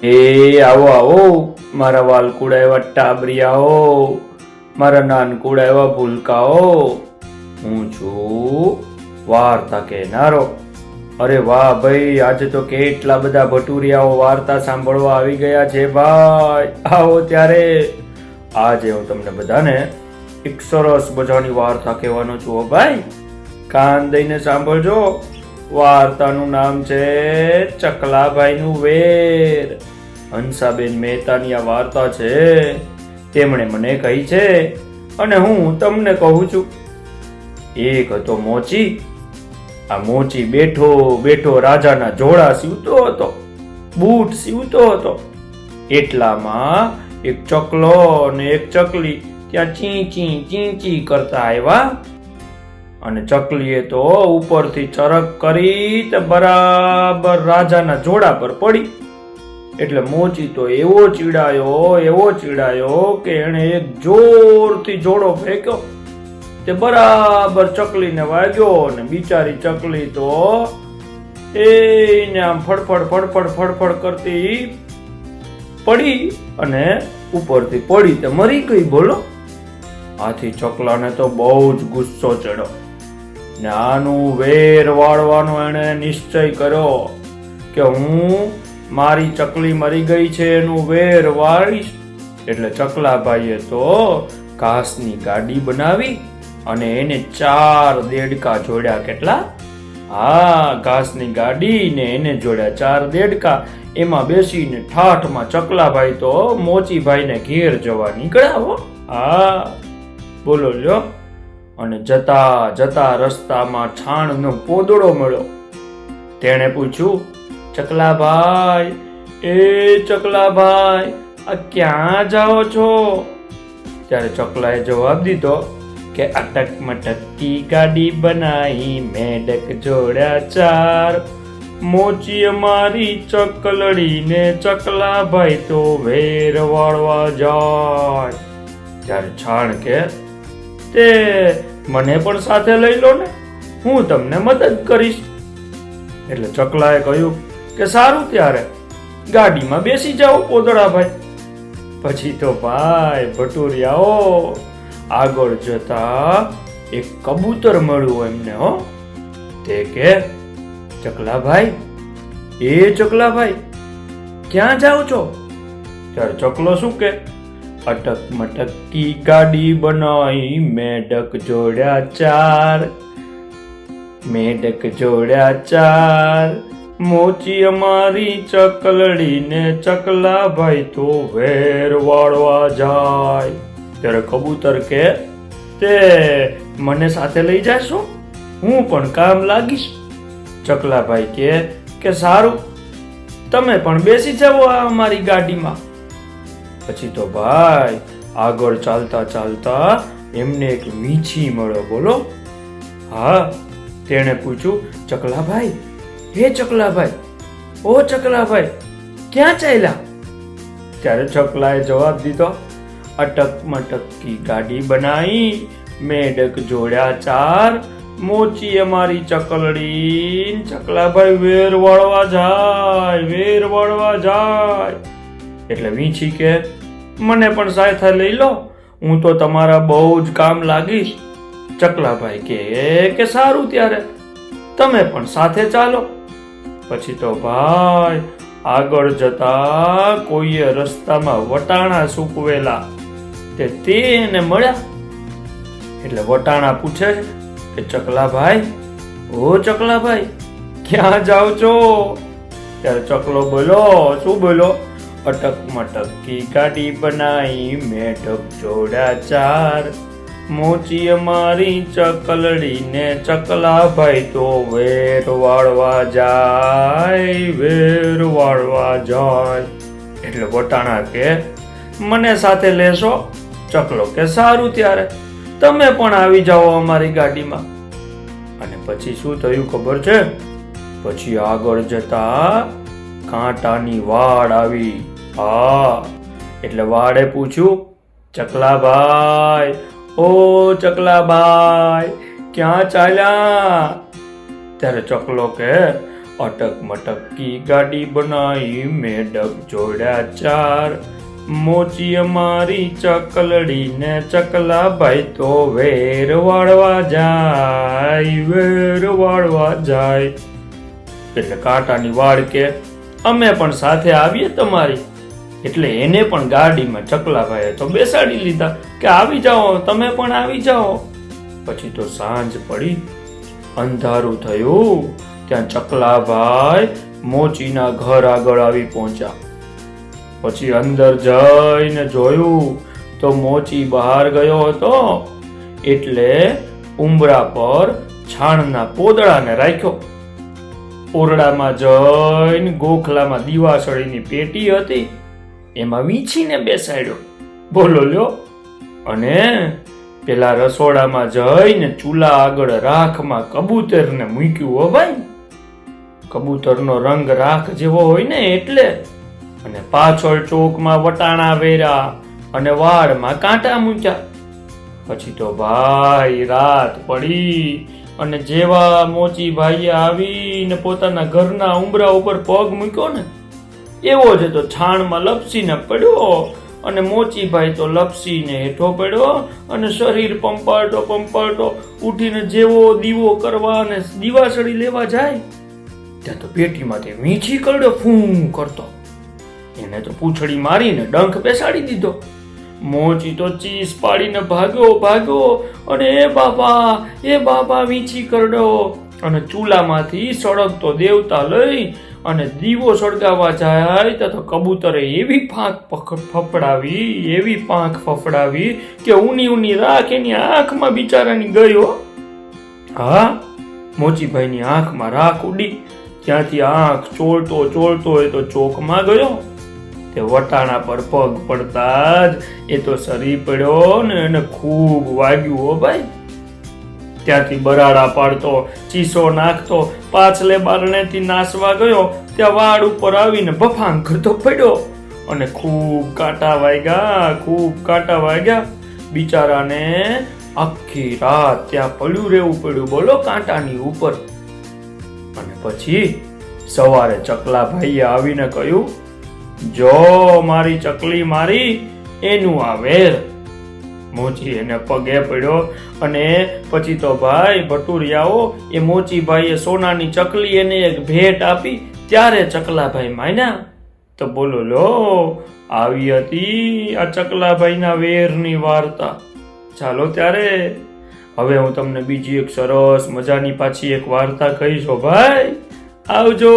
આવો આવો મારા વાલકુડા એવા ટાબરિયાઓ, મારા નાનકુડા એવા ભૂલકાઓ, હું છું વાર્તા કહેનારો. અરે વાહ ભાઈ, આજે તો કેટલા બધા ભટુરિયાઓ વાર્તા સાંભળવા આવી ગયા છે ભાઈ. આવો ત્યારે આજે હું તમને બધાને એક સરસ મજાની વાર્તા કહેવાનો છું હો ભાઈ. કાન દઈને સાંભળજો. વાર્તાનું નામ છે ચકલાભાઈનું વેર. હંસાબેન મહેતાની આ વાર્તા છે, તેમણે મને કહી છે અને હું તમને કહું છું. એક હતો મોચી. આ મોચી બેઠો બેઠો રાજાના જોડા સીવતો હતો, બૂટ સીવતો હતો. એટલામાં એક ચકલો અને એક ચકલી ત્યાં ચી કરતા આવ્યા અને ચકલીએ તો ઉપરથી ચરક કરી તે બરાબર રાજાના જોડા પર પડી. એટલે મોચી તો એવો ચીડાયો કે એણે એક જોરથી જોડો ફેંક્યો. તે બરાબર ચકલીને વાગ્યો અને બિચારી ચકલી તો એને આમ ફડફડ કરતી પડી અને ઉપરથી પડી તે મરી ગઈ. બોલો, આથી ચકલાને તો બહુ જ ગુસ્સો ચડ્યો ને આનું વેર વાળવાનો એણે નિશ્ચય કર્યો કે હું મારી ચકલી મરી ગઈ છે એનું વેર વાળીશ. એટલે ચકલાભાઈએ તો ઘાસની ગાડી બનાવી અને એને 4 દેડકા જોડ્યા. કેટલા? હા, ઘાસની ગાડી ને એને જોડ્યા 4 દેડકા. એમાં બેસીને ઠાઠમાં ચકલાભાઈ તો મોચીભાઈને ઘેર જવા નીકળ્યા. હા બોલો લ્યો. અને જતા જતા રસ્તામાં છાણનો પોદળો મળ્યો. તેણે પૂછ્યું, ચકલાભાઈ, ચકલાભાઈ, આ ક્યાં જાઓ છો? ત્યારે ચકલાએ જવાબ દીધો કે અટક મટકી ગાડી બનાવી, મેડક જોડ્યા 4, મોચી અમારી ચકલડીને ચકલાભાઈ તો વેર વાળવા જાય. ત્યારે છાણ કે તે મને પણ સાથે લઈ લો ને, હું તમને મદદ કરીશ. એટલે ચકલાએ કહ્યું કે સારું, ત્યારે ગાડીમાં બેસી જાઓ પોદળાભાઈ. પછી તો ભાઈ ભટુરિયાઓ આગળ જતા એક કબૂતર મળ્યું એમને. તે કે ચકલાભાઈ, ચકલાભાઈ, ક્યાં જાઓ છો? ત્યારે ચકલો શું કે, અટક મટકી ગાડી બનાવી, મેડક જોડ્યા 4, મેડક જોડ્યા 4, મોચી અમારી ચકલડીને ચકલાભાઈ તો વેર વાળવા જાય. ત્યારે કબૂતર કે તે મને સાથે લઈ જાશો, હું પણ કામ લાગીશ. ચકલાભાઈ કે સારું, તમે પણ બેસી જાઓ આ અમારી ગાડીમાં. પછી તો ભાઈ આગળ ચાલતા ચાલતા એમને એક વીંછી મળ્યો. બોલો, હા. તેણે પૂછ્યું, ચકલાભાઈ, ચકલાભાઈ, ચકલાભાઈ, ક્યાં ચાલ્યા? ત્યારે ચકલાએ જવાબ દીધો, અટક મટકી ગાડી બનાવી, મેડક જોડ્યા 4, મોચી અમારી ચકલડી, ચકલાભાઈ વેર વાળવા જાય. એટલે વીંછી કે મને પણ સાથે લઈ લો, હું તો તમારા બહુ જ કામ લાગીશ. ચકલાભાઈ કે સારું, ત્યારે તમે પણ સાથે ચાલો. પછી તો ભાઈ આગળ જતા કોઈએ રસ્તામાં વટાણા સૂકવેલા તેને મળ્યા. એટલે વટાણા પૂછે કે ચકલાભાઈ, ચકલાભાઈ, ક્યાં જાઓ છો? ત્યારે ચકલો બોલો, શું બોલો, અટક મટકી ગાડી બનાવી, મેઢક જોડા 4, મોચી અમારી ચકલડીને ચકલાભાઈ તો વેર વાળવા જાય. એટલે વટાણા કે મને સાથે લેશો? ચકલો કે સારું, ત્યારે તમે પણ આવી જાઓ અમારી ગાડીમાં. અને પછી શું થયું ખબર છે? પછી આગળ જતા કાંટાની વાડ આવી. હા, એટલે વાડે પૂછ્યું, ચકલાભાઈ, ચકલાભાઈ, ક્યાં ચાલ્યા? ત્યારે ચકલો કે અટક મટક કી ગાડી બનાવી મેડક જોડ્યા ચાર, મોચી અમારી ચકલડી ને ચકલા ભાઈ તો વેર વાળવા જાય. એટલે કાંટાની વાળ કે અમે પણ સાથે આવીએ તમારી. એટલે એને પણ ગાડીમાં ચકલાભાઈએ તો બેસાડી લીધા કે આવી જાઓ, તમે પણ આવી જાઓ. પછી તો સાંજ પડી, અંધારું થયું. ત્યાં ચકલાભાઈ મોચીના ઘર આગળ આવી પહોંચ્યા. પછી અંદર જઈને જોયું તો મોચી બહાર ગયો હતો. એટલે ઉંબરા પર છાણના પોદળાને રાખ્યો. ઓરડામાં જઈને ગોખલામાં દીવાસળીની પેટી હતી, એમાં વીંછીને બેસાડ્યો. બોલો લ્યો. અને પેલા રસોડામાં જઈને ચૂલા આગળ રાખમાં કબૂતરને મૂક્યું. હો ભાઈ, કબૂતરનો રંગ રાખ જેવો હોય ને એટલે. અને પાછળ ચોકમાં વટાણા વેર્યા અને વાળમાં કાંટા મૂક્યા. પછી તો ભાઈ રાત પડી અને જેવા મોચી ભાઈએ આવીને પોતાના ઘરના ઉંબરા ઉપર પગ મૂક્યો ને, એવો જ તો છાણમાં લપસીને પડ્યો. અને મોચીભાઈ તો લપસીને હેઠો પડ્યો અને શરીર પંપાળતો ઉઠીને જેવો દીવો કરવા અને દીવાસળી લેવા જાય ત્યાં તો પેટીમાંથી વીંછી કરડ્યો ફૂં કરતો. એને તો પૂંછડી મારીને ડંખ બેસાડી દીધો. મોચી તો ચીસ પાડીને ભાગ્યો અને એ બાબા વીંછી કરડ્યો. અને ચૂલામાંથી સળગતો દેવતા લઈ અને દીવો સળગાવવા જાય તો કબૂતરે એવી પાંખ ફફડાવી કે ઊની રાખ એની આંખમાં બિચારાની ગયો. હા, મોચીભાઈની આંખમાં રાખ ઉડી. ત્યાંથી આંખ ચોળતો એ તો ચોકમાં ગયો. તે વટાણા પર પગ પડતા જ એ તો સરી પડ્યો ને એને ખૂબ વાગ્યું. હો ભાઈ. ત્યાંથી બરાડા પાડતો, ચીસો નાખતો, પાછલે બારણેથી નાસવા ગયો. ત્યાં વાડ ઉપર આવીને બફાંગ કરતો પડ્યો અને ખૂબ કાંટા વાગ્યા. બિચારાને આખી રાત ત્યાં પડ્યું રહેવું પડ્યું. બોલો, કાંટાની ઉપર. અને પછી સવારે ચકલાભાઈએ આવીને કહ્યું, જો મારી ચકલી મારી એનું આ વેર. મોચી એને પગે પડ્યો અને પછી તો ભાઈ ભટુરિયાઓ એ મોચીભાઈએ સોનાની ચકલી એને એક ભેટ આપી. ત્યારે ચકલાભાઈ માન્યા. તો બોલો લો, આવી હતી આ ચકલાભાઈના વેરની વાર્તા. ચાલો ત્યારે હવે હું તમને બીજી એક સરસ મજાની પાછી એક વાર્તા કહીશ. ભાઈ આવજો.